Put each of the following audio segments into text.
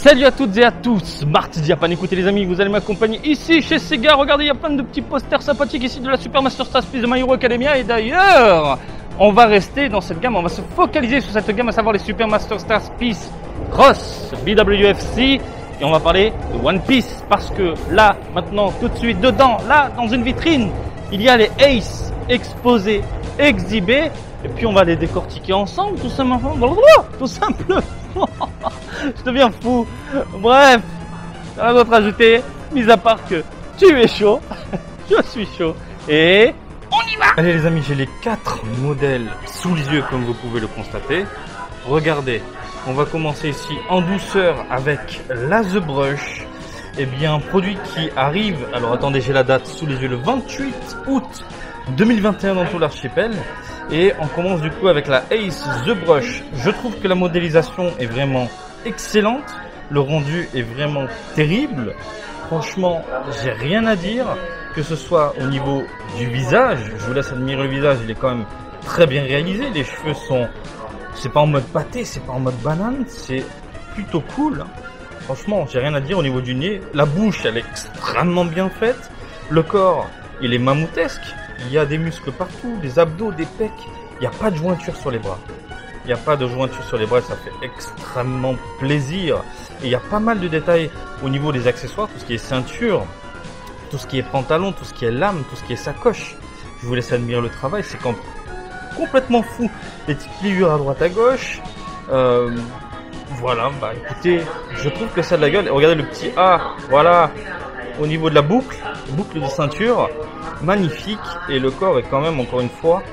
Salut à toutes et à tous, Marty Japan, écoutez les amis, vous allez m'accompagner ici chez Sega. Regardez, il y a plein de petits posters sympathiques ici de la Super Master Star Piece de My Hero Academia. Et d'ailleurs, on va rester dans cette gamme, on va se focaliser sur cette gamme, à savoir les Super Master Star Piece Cross BWFC. Et on va parler de One Piece, parce que là, maintenant, tout de suite, dedans, là, dans une vitrine, il y a les Ace exposés, exhibés. Et puis on va les décortiquer ensemble, tout simplement. Tout simplement. Je deviens fou. Bref, rien d'autre à ajouter, mis à part que tu es chaud, je suis chaud. Et on y va. Allez les amis, j'ai les 4 modèles sous les yeux comme vous pouvez le constater. Regardez, on va commencer ici en douceur avec la The Brush. Eh bien, produit qui arrive, alors attendez, j'ai la date sous les yeux, le 28 août 2021 dans tout l'archipel. Et on commence du coup avec la Ace The Brush. Je trouve que la modélisation est vraiment excellente. Le rendu est vraiment terrible. Franchement, j'ai rien à dire. Que ce soit au niveau du visage, je vous laisse admirer le visage, il est quand même très bien réalisé. Les cheveux sont... c'est pas en mode pâté, c'est pas en mode banane, c'est plutôt cool. Franchement, j'ai rien à dire au niveau du nez. La bouche, elle est extrêmement bien faite. Le corps, il est mammouthesque. Il y a des muscles partout, des abdos, des pecs. Il n'y a pas de jointure sur les bras. Il n'y a pas de jointure sur les bras, ça fait extrêmement plaisir. Et il y a pas mal de détails au niveau des accessoires, tout ce qui est ceinture, tout ce qui est pantalon, tout ce qui est lame, tout ce qui est sacoche. Je vous laisse admirer le travail, c'est complètement fou. Les petites pliures à droite à gauche. Voilà, bah écoutez, je trouve que ça a de la gueule. Regardez le petit A, voilà, au niveau de la boucle de ceinture. Magnifique, et le corps est quand même, encore une fois,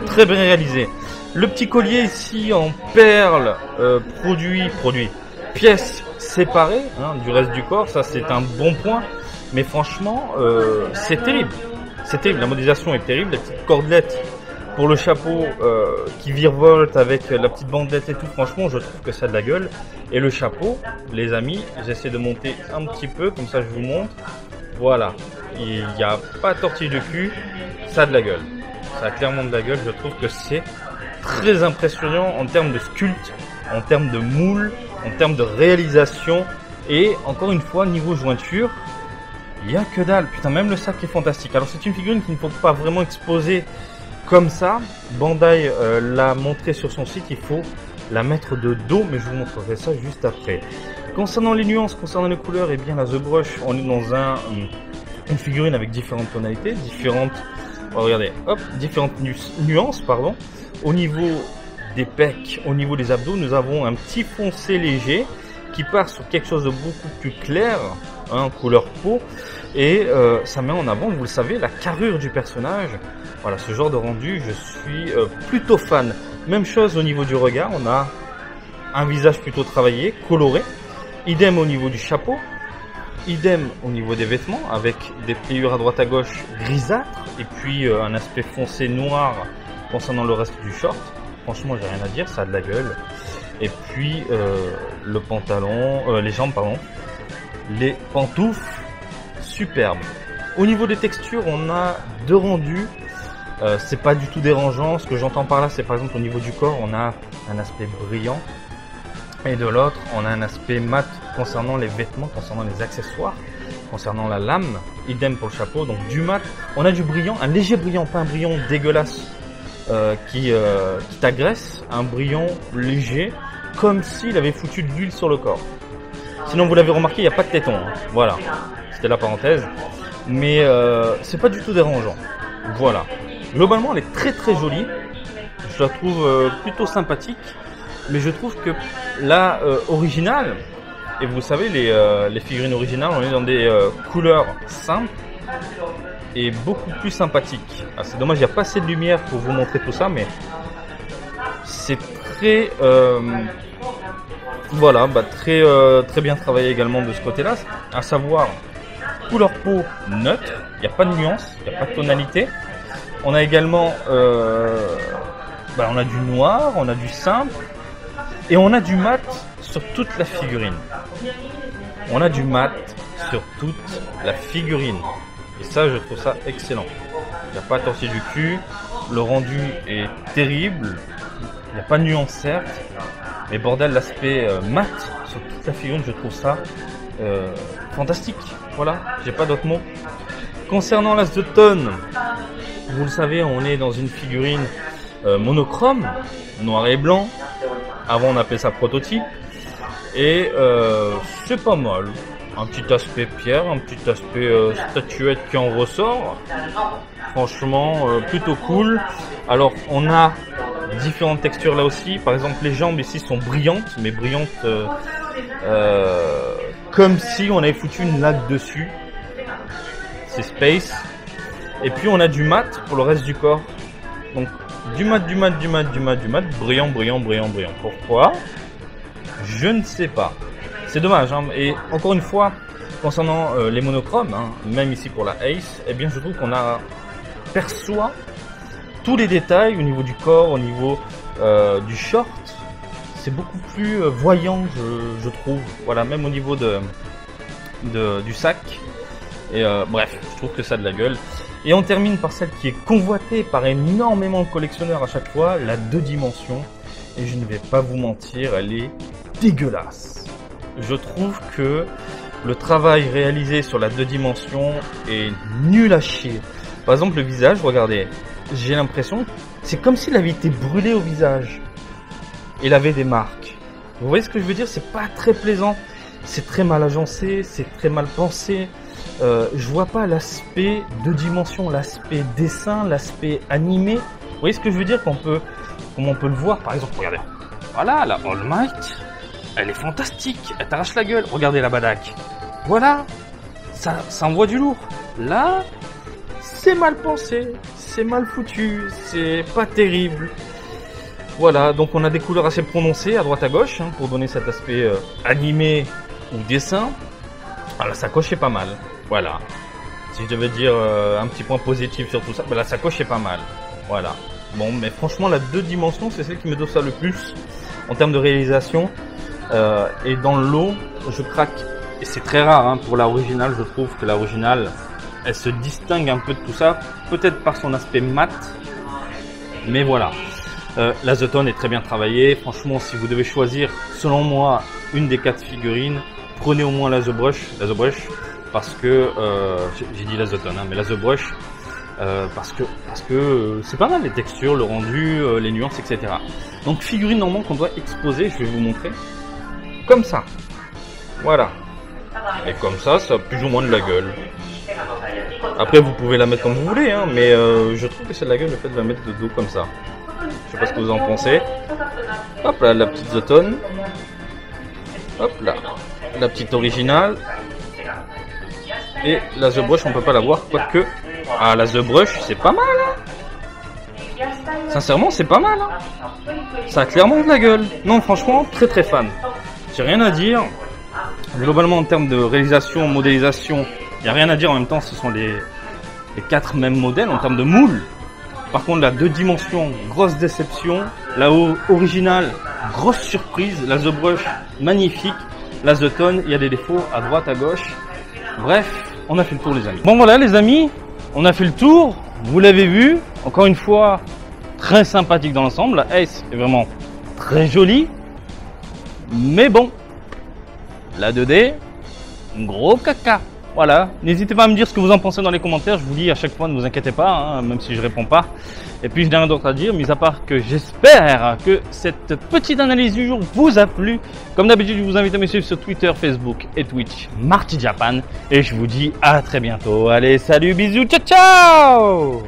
très bien réalisé. Le petit collier ici en perles, pièces séparées du reste du corps, ça c'est un bon point, mais franchement c'est terrible, la modélisation est terrible. La petite cordelette pour le chapeau qui virevolte avec la petite bandelette et tout, franchement je trouve que ça a de la gueule. Et le chapeau, les amis, j'essaie de monter un petit peu, comme ça je vous montre, voilà. Il n'y a pas de tortille de cul, ça a de la gueule. Ça a clairement de la gueule, je trouve que c'est très impressionnant en termes de sculpte, en termes de moule, en termes de réalisation. Et encore une fois, niveau jointure, il n'y a que dalle. Putain, même le sac est fantastique. Alors c'est une figurine qu'il ne faut pas vraiment exposer comme ça. Bandai l'a montré sur son site, il faut la mettre de dos, mais je vous montrerai ça juste après. Concernant les nuances, concernant les couleurs, eh bien la The Brush, on est dans une figurine avec différentes tonalités, regardez, hop, différentes nuances, pardon. Au niveau des pecs, au niveau des abdos, nous avons un petit foncé léger qui part sur quelque chose de beaucoup plus clair, couleur peau, et ça met en avant, vous le savez, la carrure du personnage. Voilà, ce genre de rendu, je suis plutôt fan. Même chose au niveau du regard, on a un visage plutôt travaillé, coloré. Idem au niveau du chapeau. Idem au niveau des vêtements, avec des pliures à droite à gauche grisâtres et puis un aspect foncé noir concernant le reste du short. Franchement, j'ai rien à dire, ça a de la gueule. Et puis le pantalon, les jambes, pardon, les pantoufles, superbes. Au niveau des textures, on a deux rendus. C'est pas du tout dérangeant. Ce que j'entends par là, c'est par exemple au niveau du corps, on a un aspect brillant. Et de l'autre, on a un aspect mat concernant les vêtements, concernant les accessoires, concernant la lame. Idem pour le chapeau, donc du mat. On a du brillant, un léger brillant, pas un brillant dégueulasse qui t'agresse. Un brillant léger, comme s'il avait foutu de l'huile sur le corps. Sinon, vous l'avez remarqué, il n'y a pas de téton. Voilà, c'était la parenthèse. Mais c'est pas du tout dérangeant. Voilà. Globalement, elle est très très jolie. Je la trouve plutôt sympathique. Mais je trouve que la originale, et vous savez, les figurines originales, on est dans des couleurs simples et beaucoup plus sympathiques. Ah, c'est dommage, il n'y a pas assez de lumière pour vous montrer tout ça, mais c'est très, voilà, très bien travaillé également de ce côté-là. À savoir, couleur peau neutre, il n'y a pas de nuance, il n'y a pas de tonalité. On a également, on a du noir, on a du simple. Et on a du mat sur toute la figurine. On a du mat sur toute la figurine. Et ça, je trouve ça excellent. Il n'y a pas à tortiller du cul. Le rendu est terrible. Il n'y a pas de nuance certes. Mais bordel, l'aspect mat sur toute la figurine, je trouve ça fantastique. Voilà, j'ai pas d'autres mots. Concernant l'As de tonne, vous le savez, on est dans une figurine monochrome, noir et blanc. Avant, on appelait ça prototype. Et c'est pas mal. Un petit aspect pierre, un petit aspect statuette qui en ressort. Franchement, plutôt cool. Alors, on a différentes textures là aussi. Par exemple, les jambes ici sont brillantes, mais brillantes comme si on avait foutu une laque dessus. C'est space. Et puis, on a du mat pour le reste du corps. Donc, du mat, brillant. Pourquoi? Je ne sais pas. C'est dommage, hein. Et encore une fois, concernant les monochromes, hein, même ici pour la Ace, eh bien je trouve qu'on perçoit tous les détails au niveau du corps, au niveau du short. C'est beaucoup plus voyant, je trouve. Voilà, même au niveau du sac. Et bref, je trouve que ça a de la gueule. Et on termine par celle qui est convoitée par énormément de collectionneurs à chaque fois, la 2 dimensions. Et je ne vais pas vous mentir, elle est dégueulasse. Je trouve que le travail réalisé sur la 2 dimensions est nul à chier. Par exemple, le visage, regardez, j'ai l'impression, c'est comme s'il avait été brûlé au visage. Il avait des marques. Vous voyez ce que je veux dire? C'est pas très plaisant. C'est très mal agencé, c'est très mal pensé. Je vois pas l'aspect 2 dimensions, l'aspect dessin, l'aspect animé. Vous voyez ce que je veux dire? Comment on peut le voir? Par exemple, regardez. Voilà, la All Might. Elle est fantastique, elle t'arrache la gueule. Regardez la badac. Voilà, ça envoie du lourd. Là, c'est mal pensé, c'est mal foutu, c'est pas terrible. Voilà, donc on a des couleurs assez prononcées à droite à gauche, hein, pour donner cet aspect animé ou dessin. Alors, la sacoche est pas mal. Voilà. Si je devais dire un petit point positif sur tout ça, ben, la sacoche est pas mal. Voilà. Bon, mais franchement, la 2 dimensions, c'est celle qui me donne ça le plus en termes de réalisation. Et dans le lot, je craque. Et c'est très rare, hein, pour l'original. Je trouve que l'original, elle se distingue un peu de tout ça, peut-être par son aspect mat, mais voilà. La The Tone est très bien travaillée. Franchement, si vous devez choisir, selon moi, une des 4 figurines, prenez au moins la The Brush, parce que j'ai dit la The Tone, hein, mais la The Brush, parce que c'est pas mal, les textures, le rendu, les nuances, etc. Donc figurine normalement qu'on doit exposer, je vais vous montrer. Comme ça, voilà, et comme ça, ça a plus ou moins de la gueule. Après, vous pouvez la mettre comme vous voulez, hein, mais je trouve que c'est de la gueule le fait de la mettre de dos comme ça. Je sais pas ce que vous en pensez. Hop là, la petite The Tone. Hop là, la petite originale. Et la The Brush, on peut pas la voir, quoique. Ah, la The Brush, c'est pas mal, hein. Sincèrement, c'est pas mal, hein. Ça a clairement de la gueule. Non, franchement, très fan. J'ai rien à dire. Globalement, en termes de réalisation, modélisation, il n'y a rien à dire. En même temps, ce sont les 4 mêmes modèles en termes de moule. Par contre, la 2 dimensions, grosse déception. La originale, grosse surprise. La The Brush, magnifique. La The Tone, il y a des défauts à droite, à gauche. Bref, on a fait le tour, les amis. Bon, voilà, les amis, on a fait le tour. Vous l'avez vu. Encore une fois, très sympathique dans l'ensemble. La Ace est vraiment très jolie. Mais bon, la 2D, gros caca. Voilà, n'hésitez pas à me dire ce que vous en pensez dans les commentaires. Je vous dis à chaque fois, ne vous inquiétez pas, hein, même si je réponds pas. Et puis je n'ai rien d'autre à dire, mis à part que j'espère que cette petite analyse du jour vous a plu. Comme d'habitude, je vous invite à me suivre sur Twitter, Facebook et Twitch, Marty Japan. Et je vous dis à très bientôt. Allez, salut, bisous, ciao ciao.